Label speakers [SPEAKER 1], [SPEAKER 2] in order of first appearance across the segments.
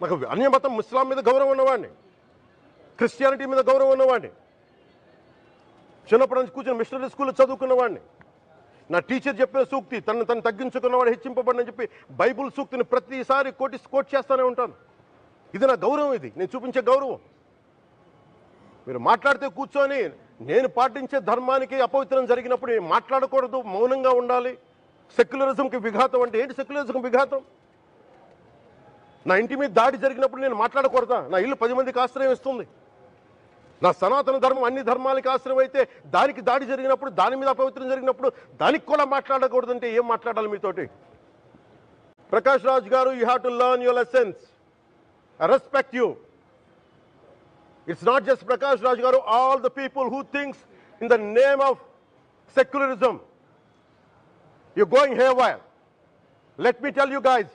[SPEAKER 1] నాకు అన్యమతం ముస్లాం మీద గౌరవం ఉన్నవాడిని, క్రిస్టియానిటీ మీద గౌరవం ఉన్నవాడిని, చిన్నప్పటి నుంచి కూర్చొని మిషనరీ స్కూల్లో చదువుకున్నవాడిని. నా టీచర్ చెప్పే సూక్తి తను తగ్గించుకున్నవాడు హెచ్చింపబడని చెప్పి బైబుల్ సూక్తిని ప్రతిసారి కోట్ చేస్తూనే ఉంటాను. ఇది నా గౌరవం, ఇది నేను చూపించే గౌరవం. మీరు మాట్లాడితే కూర్చొని నేను పాటించే ధర్మానికి అపవిత్రం జరిగినప్పుడు మాట్లాడకూడదు, మౌనంగా ఉండాలి. సెక్యులరిజంకి విఘాతం అంటే ఏంటి? సెక్యులరిజంకి విఘాతం నా ఇంటి మీద దాడి జరిగినప్పుడు నేను మాట్లాడకూడదా? నా ఇల్లు 10 మందికి ఆశ్రయం ఇస్తుంది. నా సనాతన ధర్మం అన్ని ధర్మాలకి ఆశ్రయం అయితే దానికి దాడి జరిగినప్పుడు, దాని మీద అపవిత్రం జరిగినప్పుడు దానికి కూడా మాట్లాడకూడదంటే ఏం మాట్లాడాలి మీతోటి? ప్రకాష్ రాజ్ గారు, you have to learn your lessons. I respect you. It's not just Prakash Raj Garu, all the people who thinks in the name of secularism, you're going haywire. Let me tell you guys,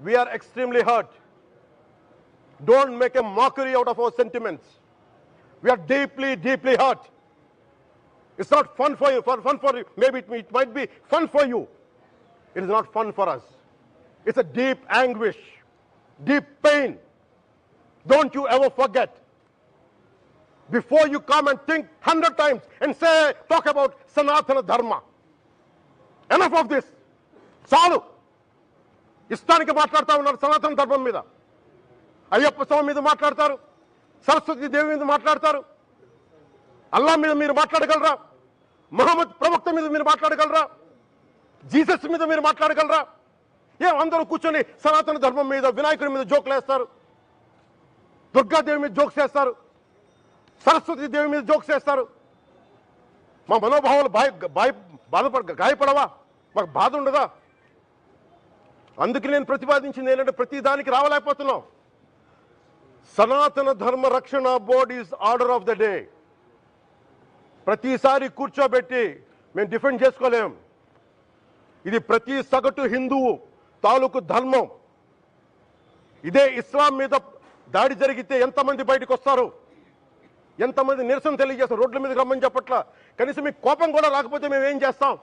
[SPEAKER 1] we are extremely hurt. Don't make a mockery out of our sentiments. We are deeply, deeply hurt. It's not fun for you, maybe it might be fun for you. It is not fun for us. It's a deep anguish, deep pain. Don't you ever forget. Before you come and think 100 times and talk about Sanatana Dharma. Enough of this. చాలు. ఇష్టానికి మాట్లాడుతూ ఉన్నారు సనాతన ధర్మం మీద. అయ్యప్ప స్వామి మీద మాట్లాడతారు, సరస్వతి దేవి మీద మాట్లాడతారు. అల్లా మీద మీరు మాట్లాడగలరా? మహమ్మద్ ప్రవక్త మీద మీరు మాట్లాడగలరా? జీసస్ మీద మీరు మాట్లాడగలరా? అందరూ కూర్చొని సనాతన ధర్మం మీద, వినాయకుడి మీద జోకులు వేస్తారు, దుర్గాదేవి మీద జోక్స్ వేస్తారు, సరస్వతి దేవి మీద జోక్స్ వేస్తారు. మా మనోభావాలు గాయపడవా? మాకు బాధ ఉండదా? అందుకే నేను ప్రతిపాదించింది ఏంటంటే ప్రతి దానికి రావలేకపోతున్నాం. సనాతన ధర్మ రక్షణ board is order of the day. ప్రతిసారి కూర్చోబెట్టి మేము డిఫెండ్ చేసుకోలేం. ఇది ప్రతి సగటు హిందువు తాలూకు ధర్మం. ఇదే ఇస్లాం మీద దాడి జరిగితే ఎంతమంది బయటకు వస్తారు, ఎంతమంది నిరసన తెలియజేస్తారు? రోడ్ల మీదకి రమ్మని చెప్పట్లా. కనీసం మీకు కోపం కూడా రాకపోతే మేము ఏం చేస్తాం?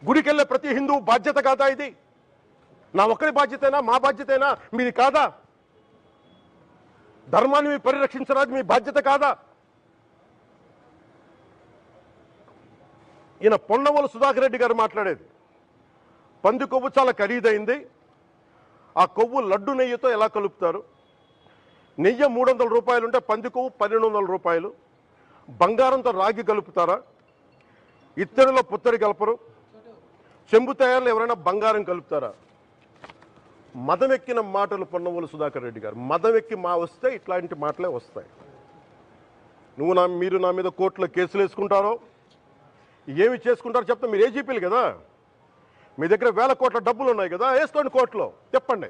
[SPEAKER 1] గుడికి వెళ్ళే ప్రతి హిందువు బాధ్యత కాదా ఇది? నా ఒక్కరి బాధ్యతైనా, మా బాధ్యతైనా మీది కాదా? ధర్మాన్ని మీరు పరిరక్షించడానికి మీ బాధ్యత కాదా? ఈయన పొన్నవోలు సుధాకర్ రెడ్డి గారు మాట్లాడేది, పంది కొవ్వు చాలా ఖరీదైంది, ఆ కొవ్వు లడ్డు నెయ్యితో ఎలా కలుపుతారు? నెయ్యి 300 రూపాయలు ఉంటే పంది కొవ్వు 1200 రూపాయలు. బంగారంతో రాగి కలుపుతారా? ఇత్తడిలో పుత్తడి కలపరు. చెంబు తయారులో ఎవరైనా బంగారం కలుపుతారా? మదమెక్కిన మాటలు పొన్నవోలు సుధాకర్ రెడ్డి గారు. మదమెక్కి వస్తే ఇట్లాంటి మాటలే వస్తాయి. మీరు నా మీద కోర్టులో కేసులు వేసుకుంటారో ఏమి చేసుకుంటారో చెప్తా. మీరు ఏజీపీలు కదా, మీ దగ్గర వేల కోట్ల డబ్బులు ఉన్నాయి కదా, వేసుకోండి కోర్టులో, చెప్పండి.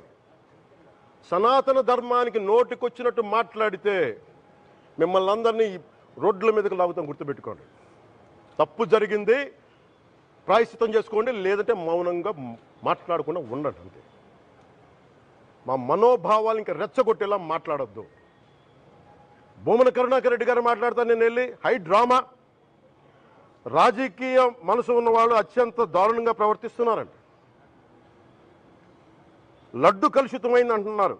[SPEAKER 1] సనాతన ధర్మానికి నోటికొచ్చినట్టు మాట్లాడితే మిమ్మల్ని అందరినీ రోడ్ల మీదకి లాగుతాం, గుర్తుపెట్టుకోండి. తప్పు జరిగింది, ప్రాయశ్చిత్తం చేసుకోండి, లేదంటే మౌనంగా మాట్లాడకుండా ఉండండి అంతే. మా మనోభావాలు ఇంకా రెచ్చగొట్టేలా మాట్లాడొద్దు. భూమన కరుణాకర్ రెడ్డి గారు మాట్లాడతాను నేను వెళ్ళి హై డ్రామా, రాజకీయ మనసు ఉన్న వాళ్ళు అత్యంత దారుణంగా ప్రవర్తిస్తున్నారంట. లడ్డు కలుషితమైంది అంటున్నారు.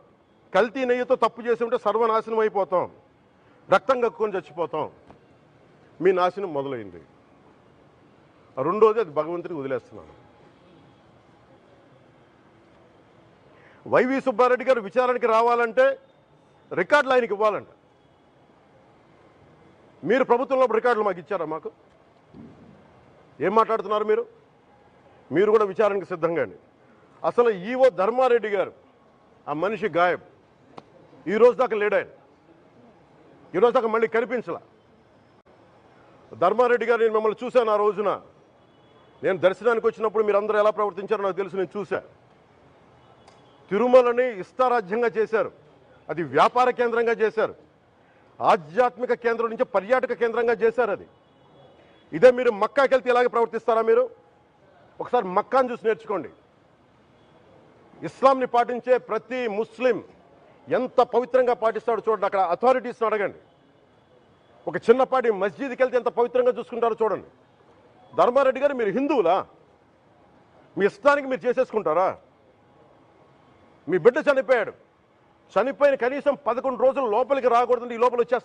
[SPEAKER 1] కల్తీ నెయ్యితో తప్పు చేసి ఉంటే సర్వనాశనం అయిపోతాం, రక్తం కక్కుని చచ్చిపోతాం. మీ నాశనం మొదలైంది. రెండోది అది భగవంతుడికి వదిలేస్తున్నాను. వైవి సుబ్బారెడ్డి గారు విచారణకి రావాలంటే రికార్డులు ఆయనకి ఇవ్వాలంట. మీరు ప్రభుత్వంలో రికార్డులు మాకు ఇచ్చారా? మాకు ఏం మాట్లాడుతున్నారు మీరు? మీరు కూడా విచారణకు సిద్ధంగా అండి. అసలు ఈవో ధర్మారెడ్డి గారు, ఆ మనిషి గాయబ్. ఈరోజు దాకా లేడు ఆయన, ఈరోజు దాకా మళ్ళీ కనిపించలా. ధర్మారెడ్డి గారు, నేను మిమ్మల్ని చూశాను ఆ రోజున. నేను దర్శనానికి వచ్చినప్పుడు మీరు అందరూ ఎలా ప్రవర్తించారో నాకు తెలుసు, నేను చూశా. తిరుమలని ఇష్టారాజ్యంగా చేశారు, అది వ్యాపార కేంద్రంగా చేశారు, ఆధ్యాత్మిక కేంద్రం నుంచి పర్యాటక కేంద్రంగా చేశారు అది. ఇదే మీరు మక్కాకి వెళ్తే ఇలాగే ప్రవర్తిస్తారా మీరు? ఒకసారి మక్కాను చూసి నేర్చుకోండి. ఇస్లాంని పాటించే ప్రతి ముస్లిం ఎంత పవిత్రంగా పాటిస్తాడో చూడండి. అక్కడ అథారిటీస్ని అడగండి. ఒక చిన్నపాటి మస్జిద్కి వెళ్తే ఎంత పవిత్రంగా చూసుకుంటారో చూడండి. ధర్మారెడ్డి గారు, మీరు హిందువులా? మీ ఇష్టానికి మీరు చేసేసుకుంటారా? మీ బిడ్డ చనిపోయాడు, చనిపోయిన కనీసం 11 రోజులు లోపలికి రాకూడదండి, ఈ లోపల వచ్చేస్తారు.